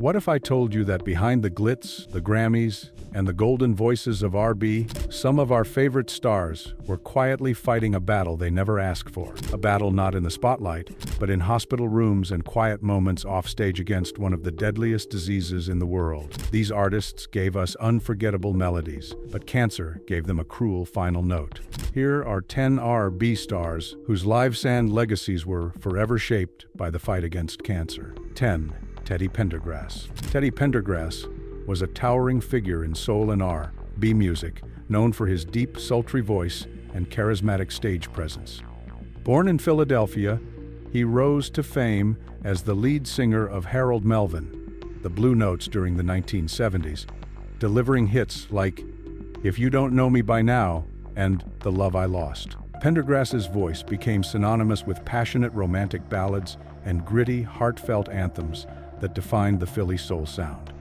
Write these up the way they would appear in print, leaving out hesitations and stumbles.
What if I told you that behind the glitz, the Grammys, and the golden voices of R&B, some of our favorite stars were quietly fighting a battle they never asked for? A battle not in the spotlight, but in hospital rooms and quiet moments offstage against one of the deadliest diseases in the world. These artists gave us unforgettable melodies, but cancer gave them a cruel final note. Here are 10 R&B stars whose lives and legacies were forever shaped by the fight against cancer. 10. Teddy Pendergrass. Teddy Pendergrass was a towering figure in soul and R&B music, known for his deep, sultry voice and charismatic stage presence. Born in Philadelphia, he rose to fame as the lead singer of Harold Melvin, the Blue Notes during the 1970s, delivering hits like If You Don't Know Me By Now and The Love I Lost. Pendergrass's voice became synonymous with passionate romantic ballads and gritty, heartfelt anthems that defined the Philly soul sound.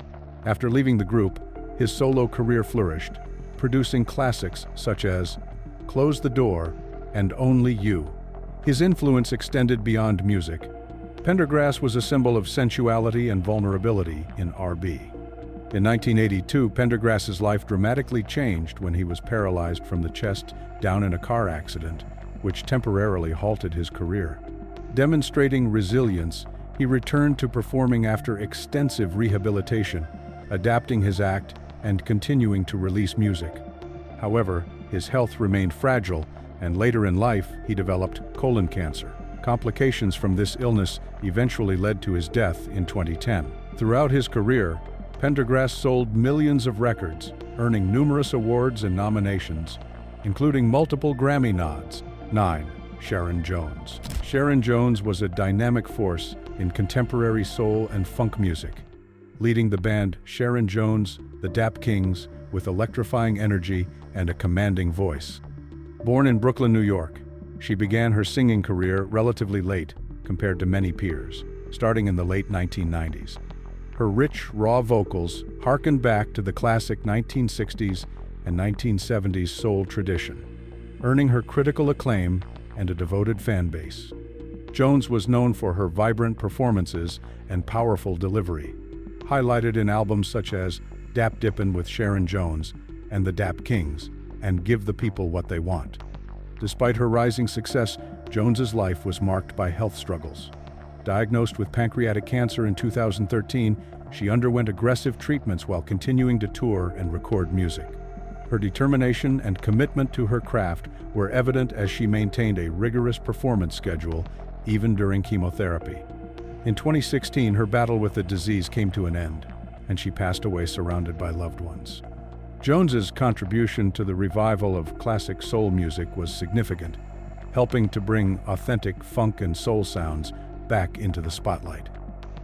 After leaving the group, his solo career flourished, producing classics such as Close the Door and Only You. His influence extended beyond music. Pendergrass was a symbol of sensuality and vulnerability in R&B. In 1982, Pendergrass's life dramatically changed when he was paralyzed from the chest down in a car accident, which temporarily halted his career. Demonstrating resilience, he returned to performing after extensive rehabilitation, adapting his act and continuing to release music. However, his health remained fragile, and later in life he developed colon cancer. Complications from this illness eventually led to his death in 2010. Throughout his career, Pendergrass sold millions of records, earning numerous awards and nominations, including multiple Grammy nods. 9. Sharon Jones. Sharon Jones was a dynamic force in contemporary soul and funk music, leading the band Sharon Jones, the Dap Kings, with electrifying energy and a commanding voice. Born in Brooklyn, New York, she began her singing career relatively late compared to many peers, starting in the late 1990s. Her rich, raw vocals harkened back to the classic 1960s and 1970s soul tradition, earning her critical acclaim and a devoted fan base. Jones was known for her vibrant performances and powerful delivery, highlighted in albums such as Dap Dippin' with Sharon Jones and the Dap Kings and Give the People What They Want. Despite her rising success, Jones's life was marked by health struggles. Diagnosed with pancreatic cancer in 2013, she underwent aggressive treatments while continuing to tour and record music. Her determination and commitment to her craft were evident as she maintained a rigorous performance schedule even during chemotherapy. In 2016, her battle with the disease came to an end, and she passed away surrounded by loved ones. Jones's contribution to the revival of classic soul music was significant, helping to bring authentic funk and soul sounds back into the spotlight.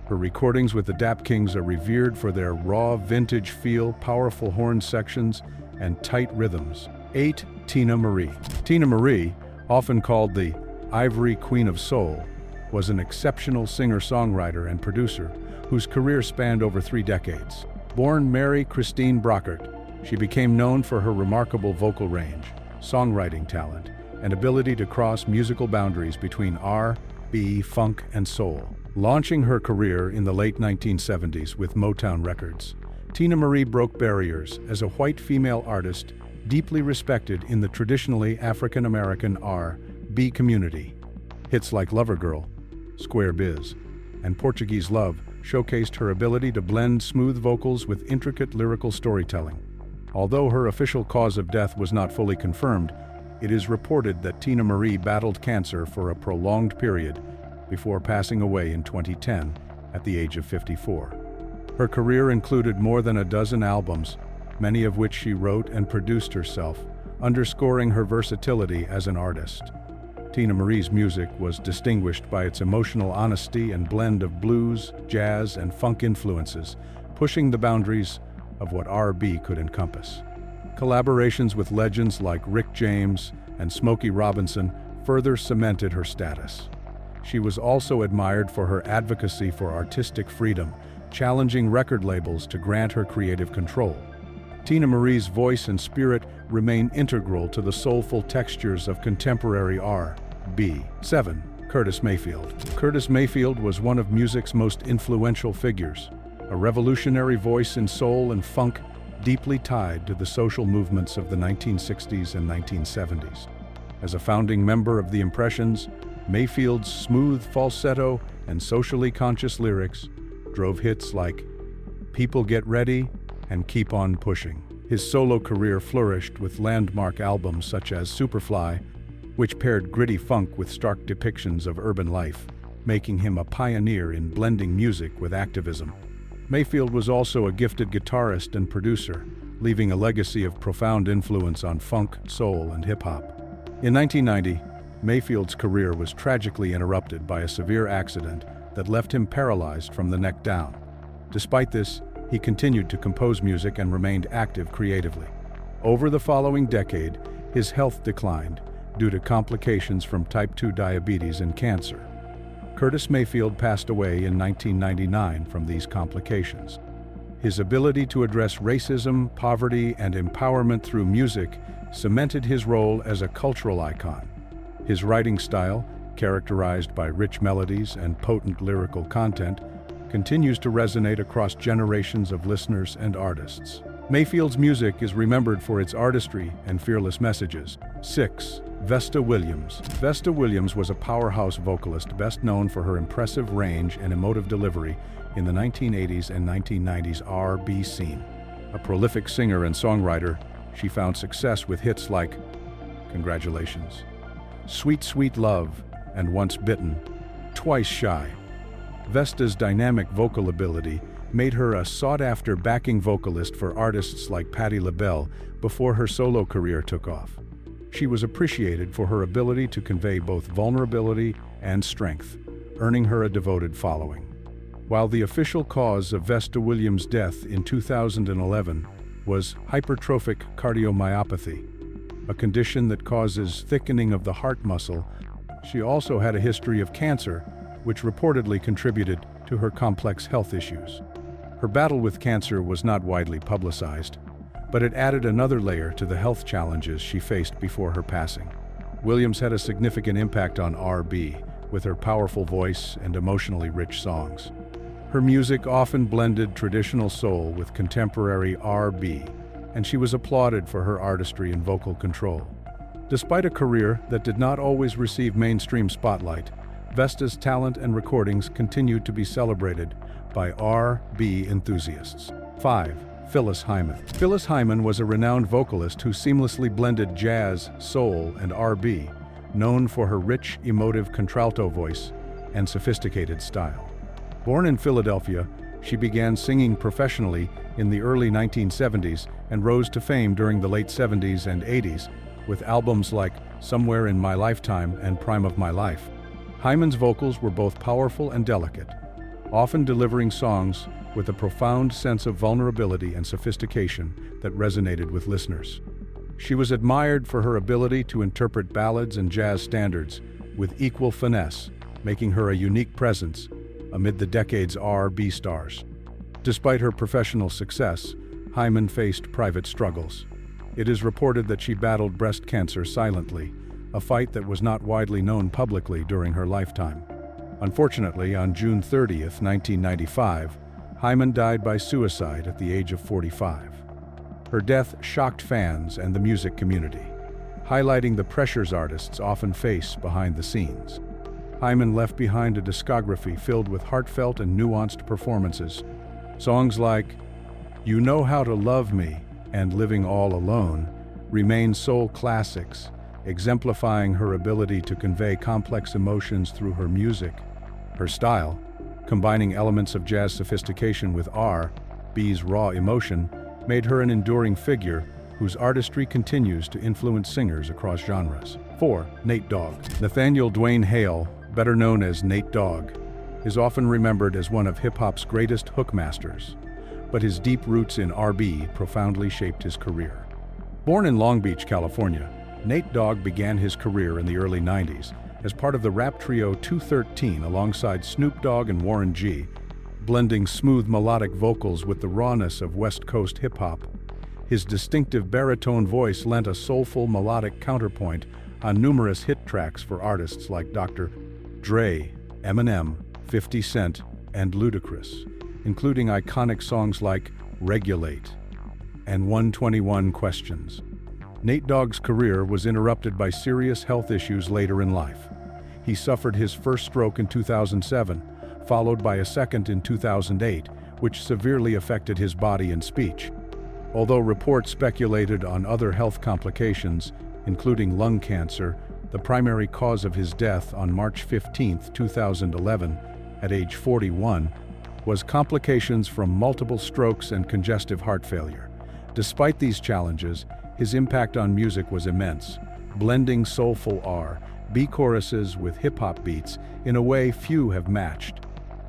Her recordings with the Dap Kings are revered for their raw, vintage feel, powerful horn sections, and tight rhythms. 8. Teena Marie. Teena Marie, often called the Ivory Queen of Soul, was an exceptional singer-songwriter and producer whose career spanned over 3 decades. Born Mary Christine Brockert, she became known for her remarkable vocal range, songwriting talent, and ability to cross musical boundaries between R&B, funk, and soul. Launching her career in the late 1970s with Motown Records, Teena Marie broke barriers as a white female artist deeply respected in the traditionally African-American R&B community. Hits like Lover Girl, Square Biz, and Portuguese Love showcased her ability to blend smooth vocals with intricate lyrical storytelling. Although her official cause of death was not fully confirmed, it is reported that Teena Marie battled cancer for a prolonged period before passing away in 2010 at the age of 54. Her career included more than a dozen albums, many of which she wrote and produced herself, underscoring her versatility as an artist. Teena Marie's music was distinguished by its emotional honesty and blend of blues, jazz, and funk influences, pushing the boundaries of what R&B could encompass. Collaborations with legends like Rick James and Smokey Robinson further cemented her status. She was also admired for her advocacy for artistic freedom, challenging record labels to grant her creative control. Teena Marie's voice and spirit remain integral to the soulful textures of contemporary R&B. 7. Curtis Mayfield. Curtis Mayfield was one of music's most influential figures. a revolutionary voice in soul and funk deeply tied to the social movements of the 1960s and 1970s. As a founding member of the Impressions, Mayfield's smooth falsetto and socially conscious lyrics drove hits like People Get Ready and Keep On Pushing. His solo career flourished with landmark albums such as Superfly, which paired gritty funk with stark depictions of urban life, making him a pioneer in blending music with activism. Mayfield was also a gifted guitarist and producer, leaving a legacy of profound influence on funk, soul, and hip-hop. In 1990, Mayfield's career was tragically interrupted by a severe accident that left him paralyzed from the neck down. Despite this, he continued to compose music and remained active creatively. Over the following decade, his health declined due to complications from type 2 diabetes and cancer. Curtis Mayfield passed away in 1999 from these complications. His ability to address racism, poverty, and empowerment through music cemented his role as a cultural icon. His writing style, characterized by rich melodies and potent lyrical content, continues to resonate across generations of listeners and artists. Mayfield's music is remembered for its artistry and fearless messages. 6. Vesta Williams. Vesta Williams was a powerhouse vocalist best known for her impressive range and emotive delivery in the 1980s and 1990s R&B scene. A prolific singer and songwriter, she found success with hits like Congratulations, Sweet Sweet Love, and Once Bitten, Twice Shy. Vesta's dynamic vocal ability made her a sought-after backing vocalist for artists like Patti LaBelle before her solo career took off. She was appreciated for her ability to convey both vulnerability and strength, earning her a devoted following. While the official cause of Vesta Williams' death in 2011 was hypertrophic cardiomyopathy, a condition that causes thickening of the heart muscle, she also had a history of cancer, which reportedly contributed to her complex health issues. Her battle with cancer was not widely publicized, but it added another layer to the health challenges she faced before her passing. Williams had a significant impact on R&B, with her powerful voice and emotionally rich songs. Her music often blended traditional soul with contemporary R&B, and she was applauded for her artistry and vocal control. Despite a career that did not always receive mainstream spotlight, Vesta's talent and recordings continued to be celebrated by R&B enthusiasts. 5. Phyllis Hyman. Phyllis Hyman was a renowned vocalist who seamlessly blended jazz, soul, and R&B, known for her rich, emotive contralto voice and sophisticated style. Born in Philadelphia, she began singing professionally in the early 1970s and rose to fame during the late 70s and 80s with albums like Somewhere in My Lifetime and Prime of My Life. Hyman's vocals were both powerful and delicate, often delivering songs with a profound sense of vulnerability and sophistication that resonated with listeners. She was admired for her ability to interpret ballads and jazz standards with equal finesse, making her a unique presence amid the decade's R&B stars. Despite her professional success, Hyman faced private struggles. It is reported that she battled breast cancer silently, a fight that was not widely known publicly during her lifetime. Unfortunately, on June 30th, 1995, Hyman died by suicide at the age of 45. Her death shocked fans and the music community, highlighting the pressures artists often face behind the scenes. Hyman left behind a discography filled with heartfelt and nuanced performances. Songs like You Know How to Love Me and Living All Alone remain soul classics, exemplifying her ability to convey complex emotions through her music. Her style, combining elements of jazz sophistication with R&B's raw emotion, made her an enduring figure whose artistry continues to influence singers across genres. 4. Nate Dogg. Nathaniel Dwayne Hale, better known as Nate Dogg, is often remembered as one of hip-hop's greatest hook masters, but his deep roots in R&B profoundly shaped his career. Born in Long Beach, California, Nate Dogg began his career in the early 90s as part of the rap trio 213 alongside Snoop Dogg and Warren G, blending smooth melodic vocals with the rawness of West Coast hip-hop. His distinctive baritone voice lent a soulful melodic counterpoint on numerous hit tracks for artists like Dr. Dre, Eminem, 50 Cent, and Ludacris. including iconic songs like Regulate and 121 Questions. Nate Dogg's career was interrupted by serious health issues later in life. He suffered his first stroke in 2007, followed by a second in 2008, which severely affected his body and speech. Although reports speculated on other health complications, including lung cancer, the primary cause of his death on March 15, 2011, at age 41, was complications from multiple strokes and congestive heart failure. Despite these challenges, his impact on music was immense, blending soulful R&B choruses with hip-hop beats in a way few have matched.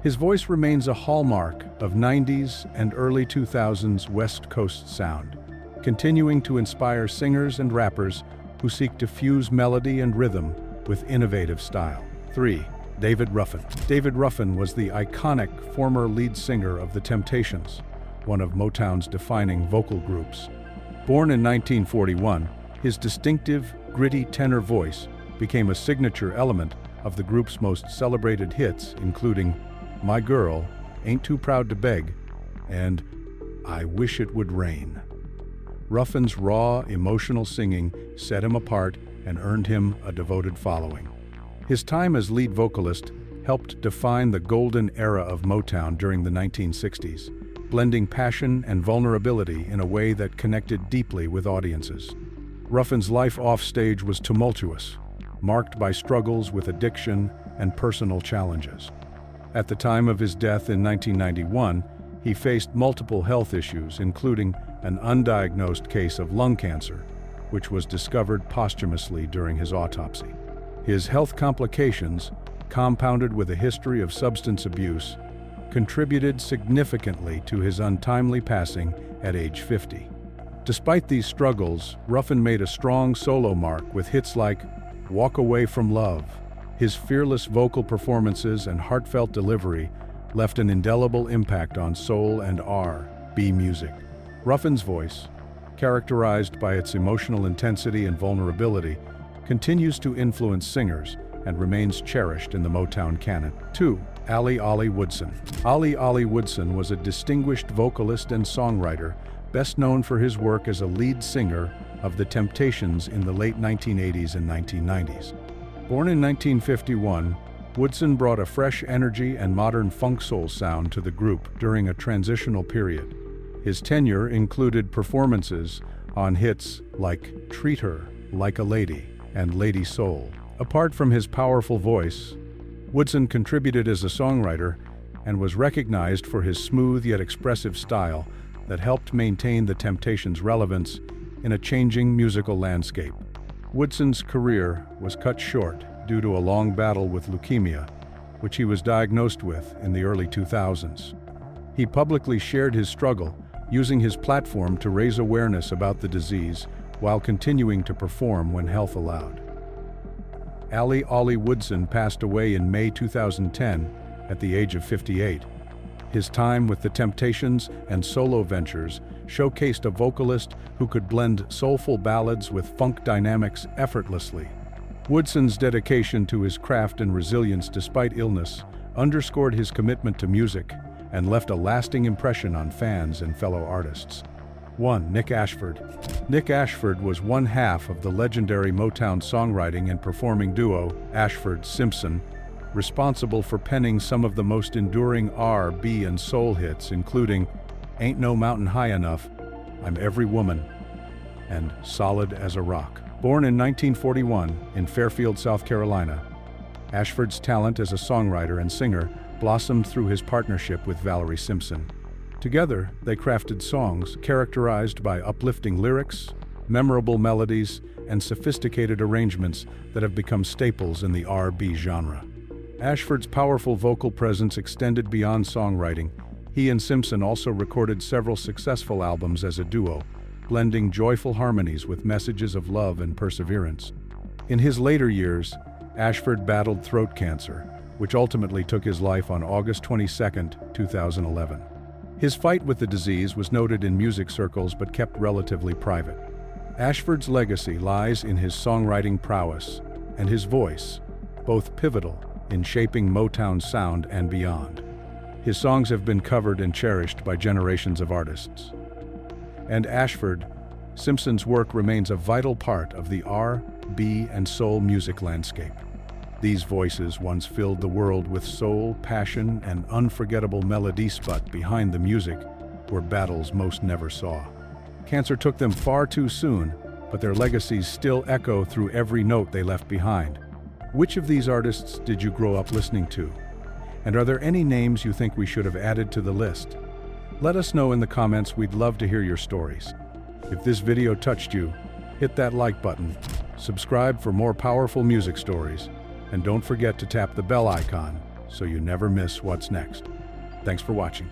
His voice remains a hallmark of 90s and early 2000s West Coast sound, continuing to inspire singers and rappers who seek to fuse melody and rhythm with innovative style. 3. David Ruffin. David Ruffin was the iconic former lead singer of The Temptations, one of Motown's defining vocal groups. Born in 1941, his distinctive, gritty tenor voice became a signature element of the group's most celebrated hits, including My Girl, Ain't Too Proud to Beg, and I Wish It Would Rain. Ruffin's raw, emotional singing set him apart and earned him a devoted following. His time as lead vocalist helped define the golden era of Motown during the 1960s, blending passion and vulnerability in a way that connected deeply with audiences. Ruffin's life offstage was tumultuous, marked by struggles with addiction and personal challenges. At the time of his death in 1991, he faced multiple health issues, including an undiagnosed case of lung cancer, which was discovered posthumously during his autopsy. His health complications, compounded with a history of substance abuse, contributed significantly to his untimely passing at age 50. Despite these struggles, Ruffin made a strong solo mark with hits like Walk Away from Love. His fearless vocal performances and heartfelt delivery left an indelible impact on soul and R&B music. Ruffin's voice, characterized by its emotional intensity and vulnerability, continues to influence singers and remains cherished in the Motown canon. 2. Ali-Ollie Woodson. Ali-Ollie Woodson was a distinguished vocalist and songwriter, best known for his work as a lead singer of The Temptations in the late 1980s and 1990s. Born in 1951, Woodson brought a fresh energy and modern funk soul sound to the group during a transitional period. His tenure included performances on hits like Treat Her Like a Lady and Lady Soul. Apart from his powerful voice, Woodson contributed as a songwriter and was recognized for his smooth yet expressive style that helped maintain The Temptations' relevance in a changing musical landscape. Woodson's career was cut short due to a long battle with leukemia, which he was diagnosed with in the early 2000s. He publicly shared his struggle, using his platform to raise awareness about the disease while continuing to perform when health allowed. Ali-Ollie Woodson passed away in May 2010 at the age of 58. His time with The Temptations and solo ventures showcased a vocalist who could blend soulful ballads with funk dynamics effortlessly. Woodson's dedication to his craft and resilience despite illness underscored his commitment to music and left a lasting impression on fans and fellow artists. 1. Nick Ashford. Nick Ashford was one half of the legendary Motown songwriting and performing duo Ashford Simpson, responsible for penning some of the most enduring R&B and soul hits, including Ain't No Mountain High Enough, I'm Every Woman, and Solid as a Rock. Born in 1941 in Fairfield, South Carolina, Ashford's talent as a songwriter and singer blossomed through his partnership with Valerie Simpson. Together, they crafted songs characterized by uplifting lyrics, memorable melodies, and sophisticated arrangements that have become staples in the R&B genre. Ashford's powerful vocal presence extended beyond songwriting. He and Simpson also recorded several successful albums as a duo, blending joyful harmonies with messages of love and perseverance. In his later years, Ashford battled throat cancer, which ultimately took his life on August 22, 2011. His fight with the disease was noted in music circles but kept relatively private. Ashford's legacy lies in his songwriting prowess and his voice, both pivotal in shaping Motown's sound and beyond. His songs have been covered and cherished by generations of artists. And Ashford, Simpson's work remains a vital part of the R&B and soul music landscape. These voices once filled the world with soul, passion, and unforgettable melodies, but behind the music were battles most never saw. Cancer took them far too soon, but their legacies still echo through every note they left behind. Which of these artists did you grow up listening to? And are there any names you think we should have added to the list? Let us know in the comments. We'd love to hear your stories. If this video touched you, hit that like button, subscribe for more powerful music stories, and don't forget to tap the bell icon so you never miss what's next. Thanks for watching.